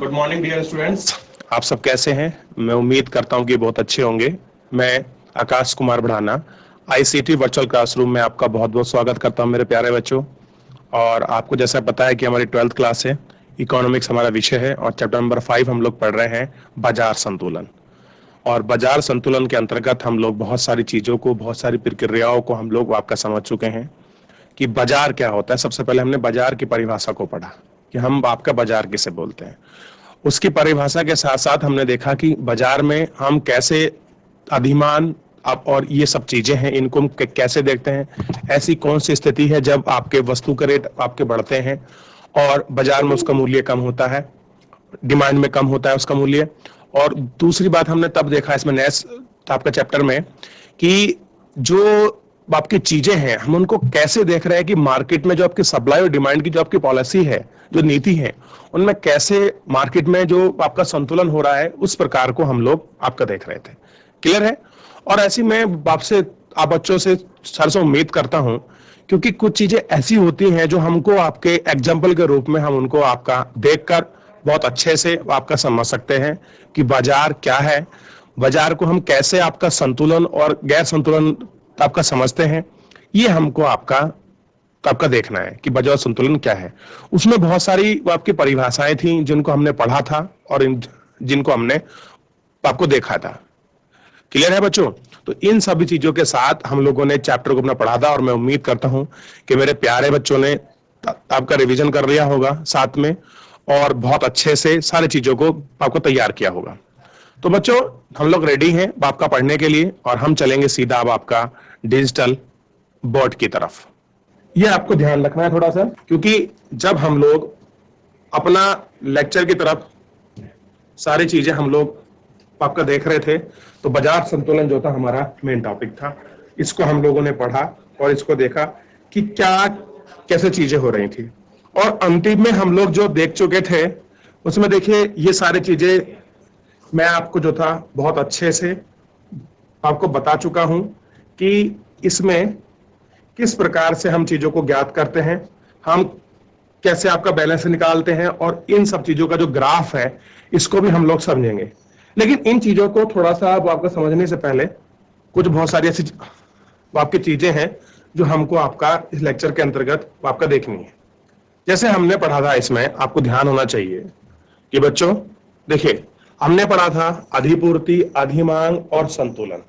Good morning dear students. आप सब कैसे हैं? मैं उम्मीद करता हूं कि बहुत अच्छे होंगे। मैं आकाश कुमार बढ़ाना आईसीटी वर्चुअल क्लासरूम में आपका बहुत बहुत स्वागत करता हूं मेरे प्यारे बच्चों। और आपको जैसा पता है कि हमारी 12th क्लास है, इकोनॉमिक्स हमारा विषय है और चैप्टर नंबर 5 हम लोग पढ़ रहे हैं बाजार संतुलन। और बाजार संतुलन के अंतर्गत हम लोग बहुत सारी चीजों को, बहुत सारी प्रक्रियाओं को हम लोग आपका समझ चुके हैं कि बाजार क्या होता है। सबसे पहले हमने बाजार की परिभाषा को पढ़ा कि हम आपका बाजार किसे बोलते हैं। उसकी परिभाषा के साथ साथ हमने देखा कि बाजार में हम कैसे अधिमान आप और ये सब चीजें हैं, इनको हम कैसे देखते हैं। ऐसी कौन सी स्थिति है जब आपके वस्तु के रेट आपके बढ़ते हैं और बाजार में उसका मूल्य कम होता है, डिमांड में कम होता है उसका मूल्य। और दूसरी बात हमने तब देखा इसमें नेक्स्ट आपका चैप्टर में कि जो आपकी चीजें हैं हम उनको कैसे देख रहे हैं कि मार्केट में जो आपकी सप्लाई और डिमांड की जो आपकी पॉलिसी है, जो नीति है, उनमें कैसे मार्केट में जो आपका संतुलन हो रहा है उस प्रकार को हम लोग आपका देख रहे थे। क्लियर है? और ऐसी मैं आपसे आप बच्चों से सर से उम्मीद करता हूं, क्योंकि कुछ चीजें ऐसी होती हैं जो हमको आपके एग्जाम्पल के रूप में हम उनको आपका देखकर बहुत अच्छे से आपका समझ सकते हैं कि बाजार क्या है, बाजार को हम कैसे आपका संतुलन और गैर संतुलन आपका समझते हैं। ये हमको आपका देखना है कि बाजार संतुलन क्या है। उसमें बहुत सारी आपकी परिभाषाएं थी जिनको हमने पढ़ा था और जिनको हमने आपको देखा था। क्लियर है बच्चों? तो इन सभी चीजों के साथ हम लोगों ने चैप्टर को अपना पढ़ा था और मैं उम्मीद करता हूं कि मेरे प्यारे बच्चों ने आपका रिवीजन कर लिया होगा साथ में और बहुत अच्छे से सारी चीजों को आपको तैयार किया होगा। तो बच्चों हम लोग रेडी हैं आपका पढ़ने के लिए और हम चलेंगे सीधा अब आपका डिजिटल बोर्ड की तरफ। ये आपको ध्यान रखना है थोड़ा सा, क्योंकि जब हम लोग अपना लेक्चर की तरफ सारी चीजें हम लोग आपका देख रहे थे तो बाजार संतुलन जो था हमारा मेन टॉपिक था। इसको हम लोगों ने पढ़ा और इसको देखा कि क्या कैसे चीजें हो रही थी और अंतिम में हम लोग जो देख चुके थे उसमें देखिए ये सारी चीजें मैं आपको जो था बहुत अच्छे से आपको बता चुका हूं कि इसमें किस प्रकार से हम चीजों को ज्ञात करते हैं, हम कैसे आपका बैलेंस निकालते हैं और इन सब चीजों का जो ग्राफ है इसको भी हम लोग समझेंगे। लेकिन इन चीजों को थोड़ा सा आपको समझने से पहले कुछ बहुत सारी ऐसी आपकी चीजें हैं जो हमको आपका इस लेक्चर के अंतर्गत आपका देखनी है। जैसे हमने पढ़ा था, इसमें आपको ध्यान होना चाहिए कि बच्चों देखिए हमने पढ़ा था अधिपूर्ति, अधिमांग और संतुलन।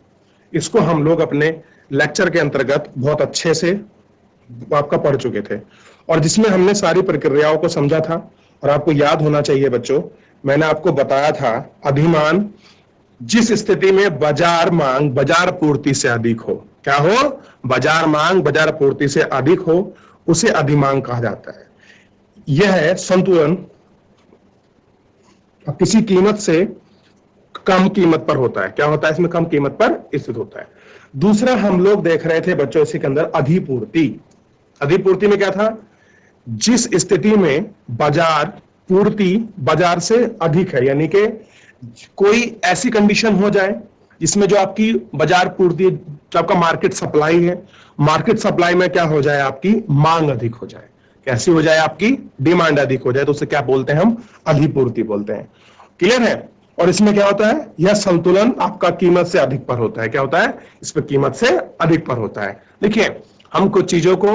इसको हम लोग अपने लेक्चर के अंतर्गत बहुत अच्छे से आपका पढ़ चुके थे और जिसमें हमने सारी प्रक्रियाओं को समझा था। और आपको याद होना चाहिए बच्चों, मैंने आपको बताया था अधिमान जिस स्थिति में बाजार मांग बाजार पूर्ति से अधिक हो, क्या हो? बाजार मांग बाजार पूर्ति से अधिक हो, उसे अधिमांग कहा जाता है। यह है संतुलन किसी कीमत से कम कीमत पर होता है। क्या होता है? इसमें कम कीमत पर स्थित होता है। दूसरा हम लोग देख रहे थे बच्चों इसी के अंदर अधिपूर्ति। अधिपूर्ति में क्या था? जिस स्थिति में बाजार पूर्ति बाजार से अधिक है, यानी कि कोई ऐसी कंडीशन हो जाए जिसमें जो आपकी बाजार पूर्ति, जो आपका मार्केट सप्लाई है, मार्केट सप्लाई में क्या हो जाए? आपकी मांग अधिक हो जाए। कैसी हो जाए? आपकी डिमांड अधिक हो जाए, तो उसे क्या बोलते हैं? हम अधिपूर्ति बोलते हैं। क्लियर है? और इसमें क्या होता है? यह संतुलन आपका कीमत से अधिक पर होता है। क्या होता है? इस पर कीमत से अधिक पर होता है। देखिए हम कुछ चीजों को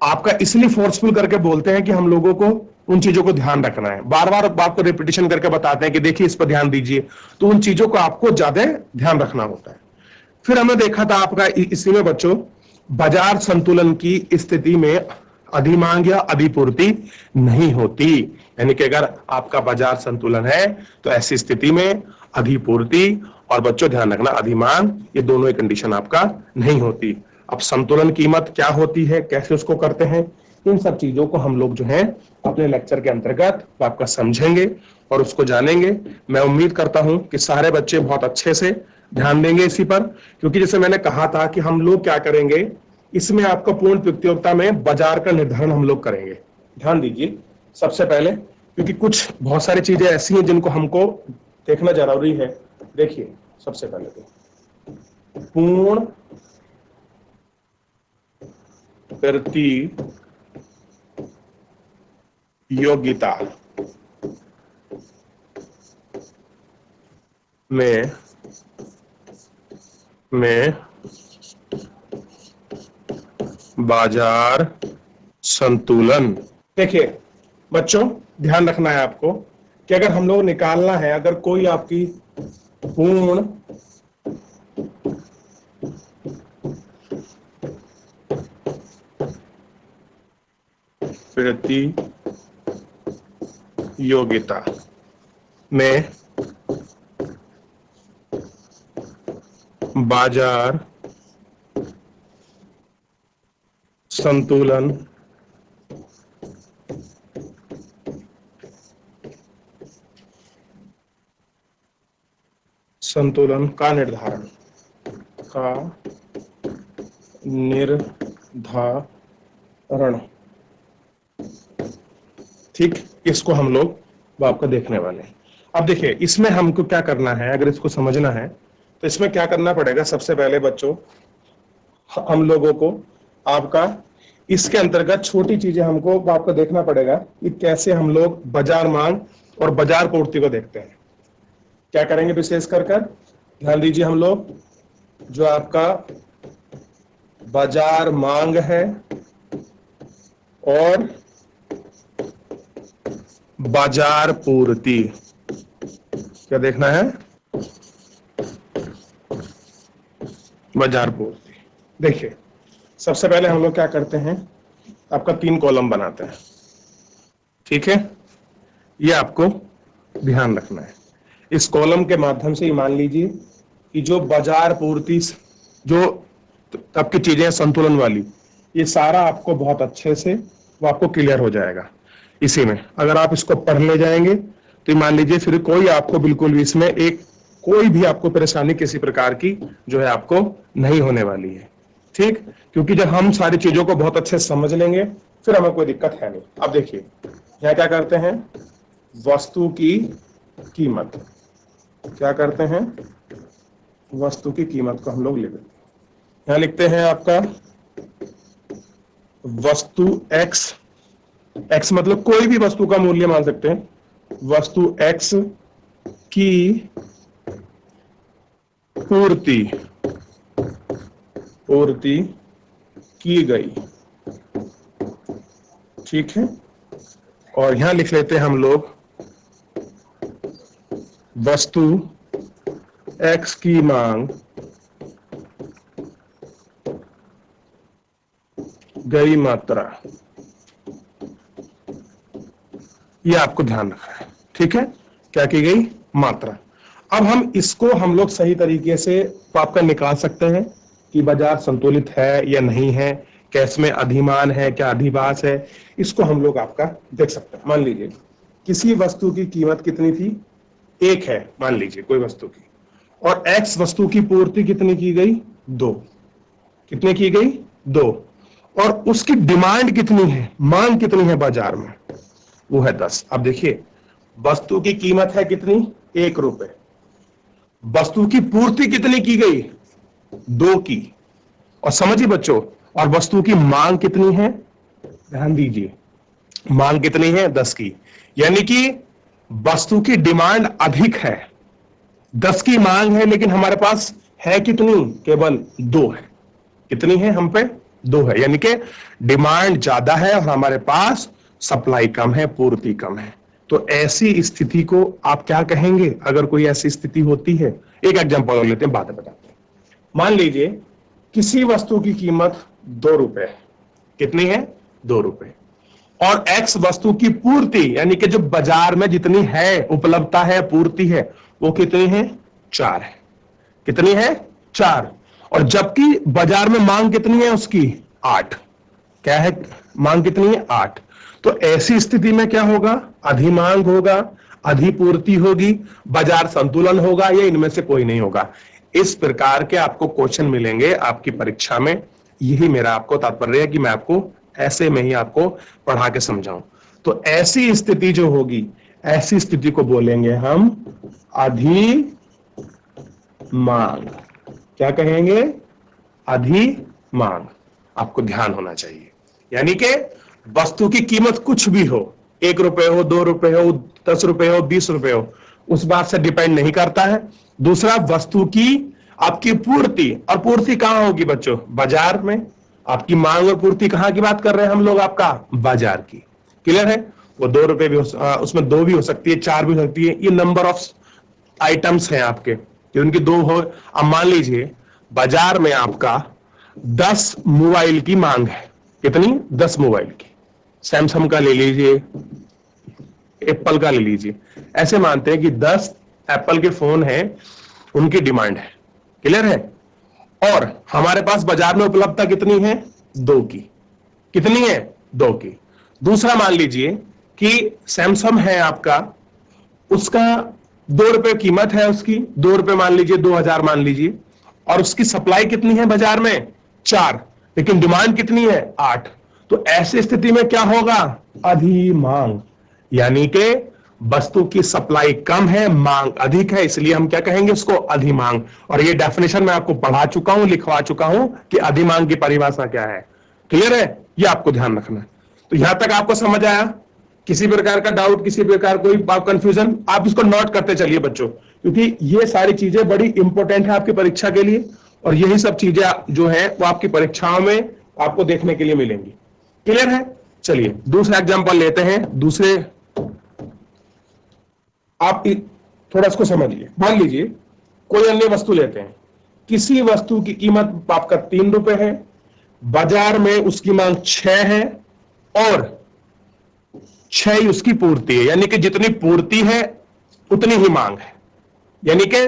आपका इसलिए फोर्सफुल करके बोलते हैं कि हम लोगों को उन चीजों को ध्यान रखना है, बार बार आपको रिपीटिशन करके बताते हैं कि देखिए इस पर ध्यान दीजिए, तो उन चीजों को आपको ज्यादा ध्यान रखना होता है। फिर हमने देखा था आपका इसी में बच्चों बाजार संतुलन की स्थिति में अधिमांग या अधिपूर्ति नहीं होती, यानी कि अगर आपका बाजार संतुलन है तो ऐसी स्थिति में अधिपूर्ति और बच्चों ध्यान रखना अधिमांग, ये दोनों ही कंडीशन आपका नहीं होती। अब संतुलन कीमत क्या होती है, कैसे उसको करते हैं, इन सब चीजों को हम लोग जो है अपने लेक्चर के अंतर्गत आपका समझेंगे और उसको जानेंगे। मैं उम्मीद करता हूं कि सारे बच्चे बहुत अच्छे से ध्यान देंगे इसी पर, क्योंकि जैसे मैंने कहा था कि हम लोग क्या करेंगे, इसमें आपका पूर्ण प्रतियोगिता में बाजार का निर्धारण हम लोग करेंगे। ध्यान दीजिए सबसे पहले, क्योंकि कुछ बहुत सारी चीजें ऐसी हैं जिनको हमको देखना जरूरी है। देखिए सबसे पहले तो पूर्ण प्रतियोगिता में बाजार संतुलन। देखिए बच्चों, ध्यान रखना है आपको कि अगर हम लोग निकालना है, अगर कोई आपकी पूर्ण प्रतियोगिता में बाजार संतुलन का निर्धारण ठीक, इसको हम लोग आपको देखने वाले हैं। अब देखिए इसमें हमको क्या करना है, अगर इसको समझना है तो इसमें क्या करना पड़ेगा। सबसे पहले बच्चों हम लोगों को आपका इसके अंतर्गत छोटी चीजें हमको आपको देखना पड़ेगा कि कैसे हम लोग बाजार मांग और बाजार पूर्ति को देखते हैं। क्या करेंगे विशेष कर ध्यान दीजिए, हम लोग जो आपका बाजार मांग है और बाजार पूर्ति, क्या देखना है, बाजार पूर्ति। देखिए सबसे पहले हम लोग क्या करते हैं, आपका 3 कॉलम बनाते हैं, ठीक है। ये आपको ध्यान रखना है। इस कॉलम के माध्यम से ही मान लीजिए कि जो बाजार पूर्ति, जो तब की चीजें संतुलन वाली, ये सारा आपको बहुत अच्छे से वो आपको क्लियर हो जाएगा। इसी में अगर आप इसको पढ़ ले जाएंगे तो मान लीजिए फिर कोई आपको बिल्कुल भी इसमें कोई भी आपको परेशानी किसी प्रकार की जो है आपको नहीं होने वाली है, ठीक। क्योंकि जब हम सारी चीजों को बहुत अच्छे से समझ लेंगे फिर हमें कोई दिक्कत है नहीं। अब देखिए यहाँ क्या करते हैं, वस्तु की कीमत, क्या करते हैं, वस्तु की कीमत को हम लोग लिखते हैं। यहाँ लिखते हैं आपका वस्तु x, x मतलब कोई भी वस्तु का मूल्य मान सकते हैं, वस्तु x की पूर्ति की गई, ठीक है। और यहां लिख लेते हैं हम लोग वस्तु x की मांग गई मात्रा, ये आपको ध्यान रखना है, ठीक है। क्या की गई, मात्रा। अब हम लोग सही तरीके से आपका निकाल सकते हैं कि बाजार संतुलित है या नहीं है, कैसे में अधिमान है, क्या अधिभास है, इसको हम लोग आपका देख सकते हैं। मान लीजिए किसी वस्तु की कीमत कितनी थी, 1 है मान लीजिए कोई वस्तु की, और x वस्तु की पूर्ति कितनी की गई, 2। कितनी की गई, 2। और उसकी डिमांड कितनी है, मांग कितनी है बाजार में, वो है 10। अब देखिए वस्तु की कीमत है कितनी, 1 रुपए, वस्तु की पूर्ति कितनी की गई, 2 की। और समझिए बच्चों, और वस्तु की मांग कितनी है, ध्यान दीजिए, मांग कितनी है, 10 की। यानी कि वस्तु की डिमांड अधिक है, 10 की मांग है, लेकिन हमारे पास है कितनी, केवल 2 है। कितनी है, हम पे 2 है, यानी कि डिमांड ज्यादा है और हमारे पास सप्लाई कम है, पूर्ति कम है। तो ऐसी स्थिति को आप क्या कहेंगे, अगर कोई ऐसी स्थिति होती है। एक एग्जांपल लेते हैं, बातें बताते हैं। मान लीजिए किसी वस्तु की कीमत 2 रुपए है, कितनी है, 2 रुपए, और x वस्तु की पूर्ति यानी कि जो बाजार में जितनी है, उपलब्धता है, पूर्ति है, वो कितनी है, 4 है। कितनी है, 4। और जबकि बाजार में मांग कितनी है उसकी, 8। क्या है, मांग कितनी है, 8। तो ऐसी स्थिति में क्या होगा, अधिमांग होगा, अधिपूर्ति होगी, बाजार संतुलन होगा, या इनमें से कोई नहीं होगा। इस प्रकार के आपको क्वेश्चन मिलेंगे आपकी परीक्षा में। यही मेरा आपको तात्पर्य है कि मैं आपको ऐसे में ही आपको पढ़ा के समझाऊं। तो ऐसी स्थिति जो होगी, ऐसी स्थिति को बोलेंगे हम अधिमांग। क्या कहेंगे, अधिमांग। आपको ध्यान होना चाहिए, यानी कि वस्तु की कीमत कुछ भी हो, 1 रुपए हो, 2 रुपए हो, 10 रुपए हो, 20 रुपए हो, उस बात से डिपेंड नहीं करता है। दूसरा, वस्तु की आपकी पूर्ति, और पूर्ति कहां होगी बच्चों? बाजार में। आपकी मांग और पूर्ति कहां की बात कर रहे हैं हम लोग? आपका बाजार की। क्लियर है? वो 2 रुपए भी उसमें 2 भी हो सकती है, 4 भी हो सकती है। ये नंबर ऑफ आइटम्स हैं आपके, कि उनकी 2 हो। अब मान लीजिए बाजार में आपका 10 मोबाइल की मांग है। कितनी? 10 मोबाइल की। सैमसंग का ले लीजिए, एप्पल का ले लीजिए। ऐसे मानते हैं कि 10 एप्पल के फोन हैं, उनकी डिमांड है। क्लियर है? और हमारे पास बाजार में उपलब्धता कितनी है? 2 की। कितनी है? 2 की। दूसरा, मान लीजिए कि सैमसंग है आपका, उसका 2 रुपए कीमत है उसकी, 2 रुपए मान लीजिए, 2000 मान लीजिए, और उसकी सप्लाई कितनी है बाजार में? 4, लेकिन डिमांड कितनी है? 8। तो ऐसी स्थिति में क्या होगा? अधिमांग। यानी कि वस्तु की सप्लाई कम है, मांग अधिक है, इसलिए हम क्या कहेंगे? उसको अधिमांग। और ये डेफिनेशन मैं आपको पढ़ा चुका हूं, लिखवा चुका हूं कि अधिमांग की परिभाषा क्या है। क्लियर है? ये आपको ध्यान रखना है। तो यहां तक आपको समझ आया? किसी प्रकार का डाउट, किसी प्रकार कोई कंफ्यूजन, आप इसको नोट करते चलिए बच्चों, क्योंकि ये सारी चीजें बड़ी इंपॉर्टेंट है आपकी परीक्षा के लिए, और यही सब चीजें जो है वो आपकी परीक्षाओं में आपको देखने के लिए मिलेंगी। क्लियर है? चलिए दूसरा एग्जांपल लेते हैं। दूसरे, आप थोड़ा इसको समझिए। मान लीजिए कोई अन्य वस्तु लेते हैं। किसी वस्तु की कीमत आपका 3 रुपए है, बाजार में उसकी मांग 6 है, और 6 ही उसकी पूर्ति है। यानी कि जितनी पूर्ति है उतनी ही मांग है। यानी कि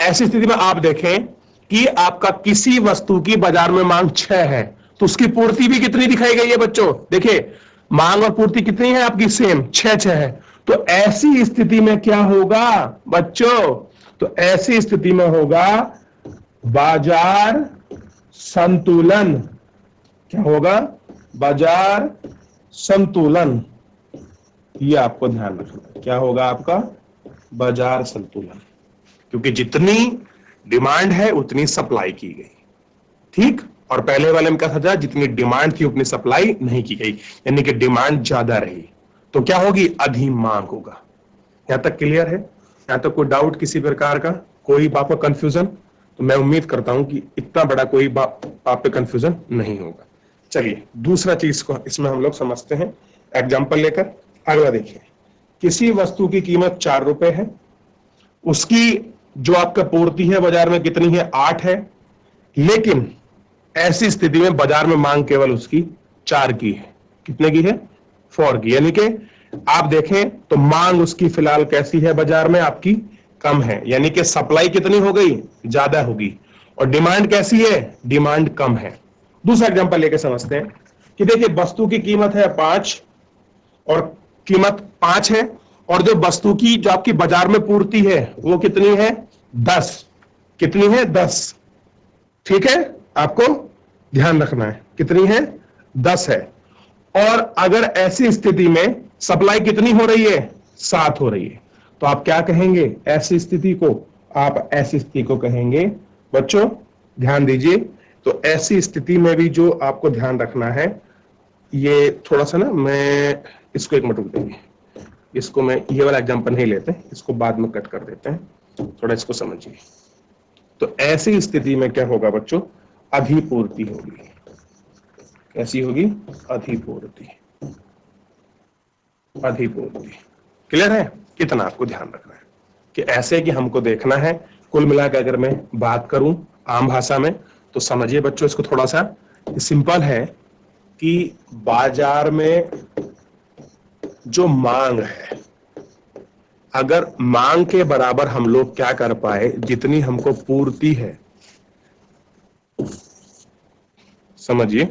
ऐसी स्थिति में आप देखें कि आपका किसी वस्तु की बाजार में मांग 6 है, तो उसकी पूर्ति भी कितनी दिखाई गई है बच्चों? देखिए, मांग और पूर्ति कितनी है आपकी? सेम, 6 है। तो ऐसी स्थिति में क्या होगा बच्चों? तो ऐसी स्थिति में होगा बाजार संतुलन। क्या होगा? बाजार संतुलन। ये आपको ध्यान रखना है। क्या होगा आपका? बाजार संतुलन। क्योंकि जितनी डिमांड है उतनी सप्लाई की गई। ठीक? और पहले वाले में क्या था? जितनी डिमांड थी उतनी सप्लाई नहीं की गई, यानी कि डिमांड ज्यादा रही, तो क्या होगी? अधिमांग होगा। यहां तक क्लियर है? यहां तक कोई डाउट किसी प्रकार का, कोई आपका कंफ्यूजन? तो मैं उम्मीद करता हूं कि इतना बड़ा कोई आप पे कंफ्यूजन नहीं होगा। चलिए दूसरा चीज को इसमें हम लोग समझते हैं एग्जाम्पल लेकर। अगला देखिए, किसी वस्तु की कीमत 4 रुपए है, उसकी जो आपका पूर्ति है बाजार में कितनी है? 8 है, लेकिन ऐसी स्थिति में बाजार में मांग केवल उसकी 4 की है। कितने की है? 4 की। यानी कि आप देखें तो मांग उसकी फिलहाल कैसी है बाजार में? आपकी कम है, यानी कि सप्लाई कितनी हो गई? ज्यादा होगी। और डिमांड कैसी है? डिमांड कम है। दूसरा एग्जांपल लेके समझते हैं कि देखिए, वस्तु की कीमत है 5, और कीमत 5 है, और जो वस्तु की जो आपकी बाजार में पूर्ति है वो कितनी है? 10। कितनी है? 10। ठीक है? आपको ध्यान रखना है कितनी है? 10 है। और अगर ऐसी स्थिति में सप्लाई कितनी हो रही है? 7 हो रही है, तो आप क्या कहेंगे ऐसी स्थिति को? आप ऐसी स्थिति को कहेंगे बच्चों, ध्यान दीजिए। तो ऐसी स्थिति में भी जो आपको ध्यान रखना है, ये थोड़ा सा ना, मैं इसको एक मिनट रुक देंगे, इसको मैं ये वाला एग्जांपल नहीं लेते, इसको बाद में कट कर देते हैं, थोड़ा इसको समझिए। तो ऐसी स्थिति में क्या होगा बच्चों? अधिपूर्ति होगी। कैसी होगी? अधिपूर्ति। अधिपूर्ति। क्लियर है? कितना आपको ध्यान रखना है कि ऐसे कि हमको देखना है। कुल मिलाकर अगर मैं बात करूं आम भाषा में, तो समझिए बच्चों इसको थोड़ा सा। सिंपल है कि बाजार में जो मांग है, अगर मांग के बराबर हम लोग क्या कर पाए, जितनी हमको पूर्ति है, समझिए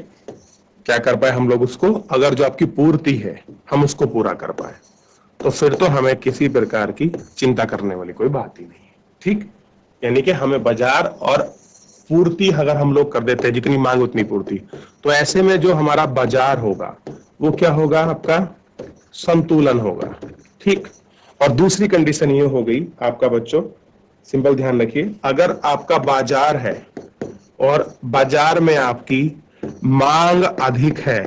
क्या कर पाए हम लोग उसको, अगर जो आपकी पूर्ति है हम उसको पूरा कर पाए, तो फिर तो हमें किसी प्रकार की चिंता करने वाली कोई बात ही नहीं है। ठीक? यानी कि हमें बाजार और पूर्ति अगर हम लोग कर देते हैं, जितनी मांग उतनी पूर्ति, तो ऐसे में जो हमारा बाजार होगा वो क्या होगा? आपका संतुलन होगा। ठीक? और दूसरी कंडीशन ये हो गई आपका बच्चों, सिंपल ध्यान रखिए, अगर आपका बाजार है और बाजार में आपकी मांग अधिक है,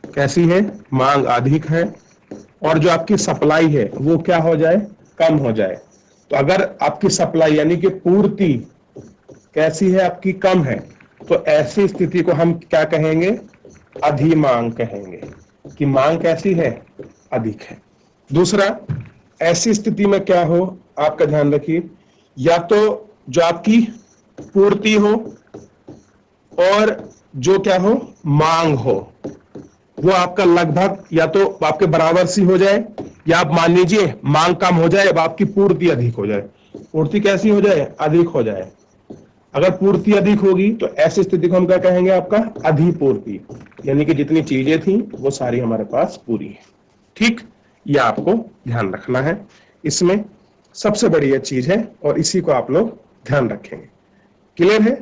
कैसी है? मांग अधिक है, और जो आपकी सप्लाई है वो क्या हो जाए? कम हो जाए, तो अगर आपकी सप्लाई यानी कि पूर्ति कैसी है, आपकी कम है, तो ऐसी स्थिति को हम क्या कहेंगे, अधिमांग कहेंगे, कि मांग कैसी है, अधिक है। दूसरा, ऐसी स्थिति में क्या हो, आपका ध्यान रखिए, या तो जो आपकी पूर्ति हो और जो क्या हो, मांग हो, वो आपका लगभग या तो आपके बराबर सी हो जाए, या आप मान लीजिए मांग कम हो जाए, अब आपकी पूर्ति अधिक हो जाए। पूर्ति कैसी हो जाए, अधिक हो जाए। अगर पूर्ति अधिक होगी तो ऐसी स्थिति को हम क्या कहेंगे, आपका अधिपूर्ति, यानी कि जितनी चीजें थी वो सारी हमारे पास पूरी है। ठीक, यह आपको ध्यान रखना है, इसमें सबसे बड़ी यह चीज है और इसी को आप लोग ध्यान रखेंगे। क्लियर है?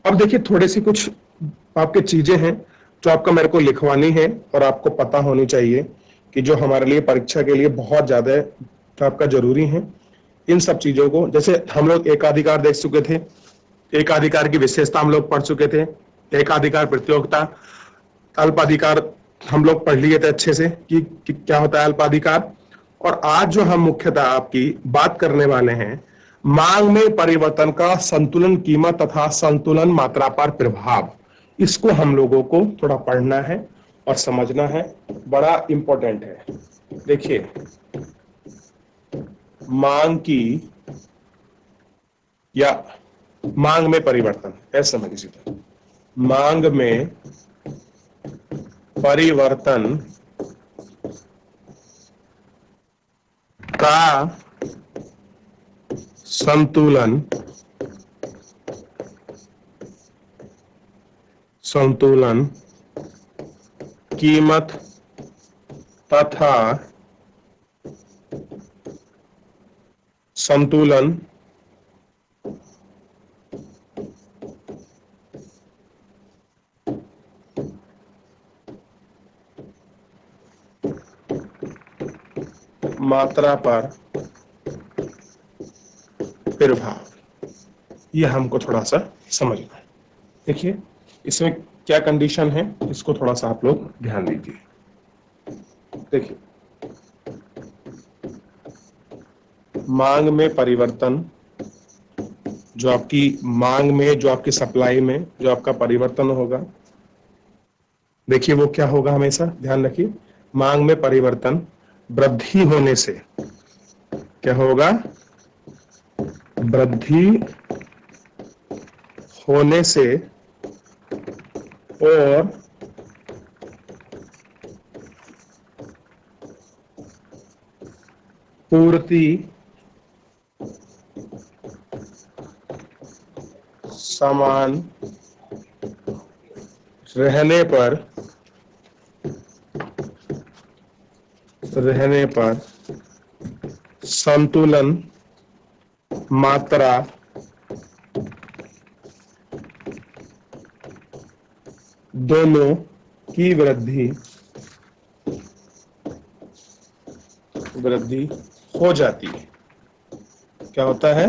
अब देखिए थोड़ी सी कुछ आपके चीजें हैं जो आपका मेरे को लिखवानी है और आपको पता होनी चाहिए कि जो हमारे लिए परीक्षा के लिए बहुत ज्यादा तो आपका जरूरी है। इन सब चीजों को, जैसे हम लोग एकाधिकार देख चुके थे, एकाधिकार की विशेषता हम लोग पढ़ चुके थे, एकाधिकार प्रतियोगिता, अल्पाधिकार हम लोग पढ़ लिए थे अच्छे से कि क्या होता है अल्पाधिकार। और आज जो हम मुख्यतः आपकी बात करने वाले हैं, मांग में परिवर्तन का संतुलन कीमत तथा संतुलन मात्रा पर प्रभाव, इसको हम लोगों को थोड़ा पढ़ना है और समझना है, बड़ा इंपॉर्टेंट है। देखिए, मांग की या मांग में परिवर्तन, ऐसा समझ लीजिए, मांग में परिवर्तन का संतुलन कीमत तथा संतुलन मात्रा पर प्रभाव, यह हमको थोड़ा सा समझना है। देखिए इसमें क्या कंडीशन है, इसको थोड़ा सा आप लोग ध्यान दीजिए। देखिए, मांग में परिवर्तन, जो आपकी मांग में, जो आपकी सप्लाई में जो आपका परिवर्तन होगा, देखिए वो क्या होगा, हमेशा ध्यान रखिए, मांग में परिवर्तन वृद्धि होने से क्या होगा, वृद्धि होने से और पूर्ति समान रहने पर संतुलन मात्रा दोनों की वृद्धि हो जाती है। क्या होता है,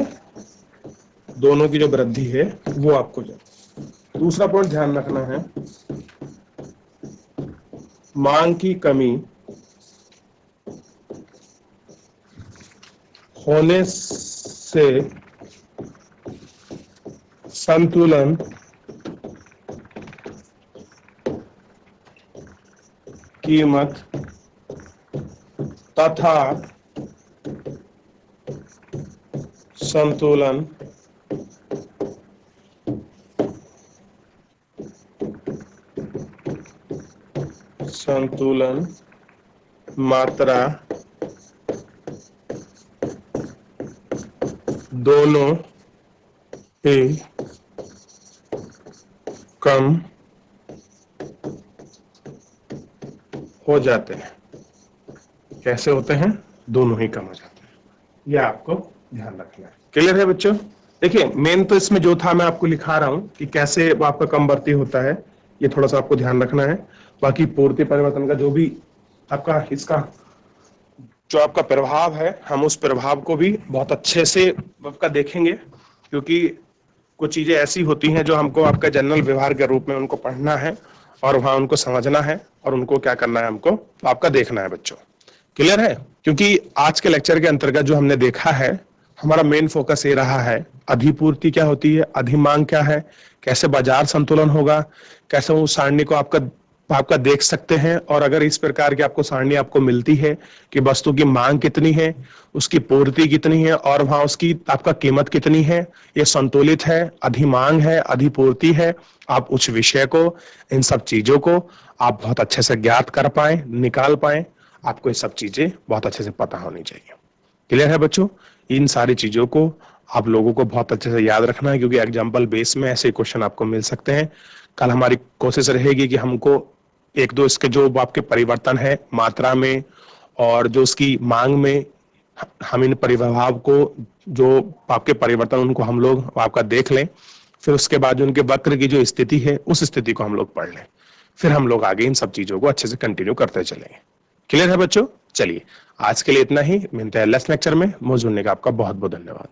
दोनों की जो वृद्धि है वो आपको जाती है। दूसरा पॉइंट ध्यान रखना है, मांग की कमी होने से संतुलन कीमत तथा संतुलन मात्रा दोनों ही कम हो जाते हैं। कैसे होते हैं, दोनों ही कम हो जाते हैं, यह आपको ध्यान रखना है। क्लियर है बच्चों? देखिए मेन तो इसमें जो था मैं आपको लिखा रहा हूं कि कैसे वो आपका कम बढ़ती होता है, ये थोड़ा सा आपको ध्यान रखना है। बाकी पूर्ति परिवर्तन का जो भी आपका इसका जो आपका प्रभाव है, हम उस प्रभाव को भी बहुत अच्छे से आपका देखेंगे, क्योंकि कुछ चीजें ऐसी होती हैं जो हमको आपका जनरल व्यवहार के रूप में उनको पढ़ना है और वहां उनको समझना है और उनको क्या करना है, हमको आपका देखना है बच्चों। क्लियर है? क्योंकि आज के लेक्चर के अंतर्गत जो हमने देखा है, हमारा मेन फोकस ये रहा है, अधिपूर्ति क्या होती है, अधिमांग क्या है, कैसे बाजार संतुलन होगा, कैसे उस सारणी को आपका देख सकते हैं, और अगर इस प्रकार की आपको सारणी आपको मिलती है कि वस्तु की मांग कितनी है, उसकी पूर्ति कितनी है और वहां उसकी आपका कीमत कितनी है, ये संतुलित है, अधिमांग है, अधिपूर्ति है, आप उस विषय को, इन सब चीजों को आप बहुत अच्छे से ज्ञात कर पाए, निकाल पाए, आपको ये सब चीजें बहुत अच्छे से पता होनी चाहिए। क्लियर है बच्चों? इन सारी चीजों को आप लोगों को बहुत अच्छे से याद रखना है, क्योंकि एग्जाम्पल बेस में ऐसे क्वेश्चन आपको मिल सकते हैं। कल हमारी कोशिश रहेगी कि हमको एक दो इसके जो आपके परिवर्तन है मात्रा में और जो उसकी मांग में, हम इन परिभाव को, जो आपके परिवर्तन, उनको हम लोग आपका देख लें, फिर उसके बाद उनके वक्र की जो स्थिति है उस स्थिति को हम लोग पढ़ लें, फिर हम लोग आगे इन सब चीजों को अच्छे से कंटिन्यू करते चलेंगे। क्लियर है बच्चों? चलिए, आज के लिए इतना ही, मिलते हैं नेक्स्ट लेक्चर में। मुझे जुड़ने का आपका बहुत बहुत धन्यवाद।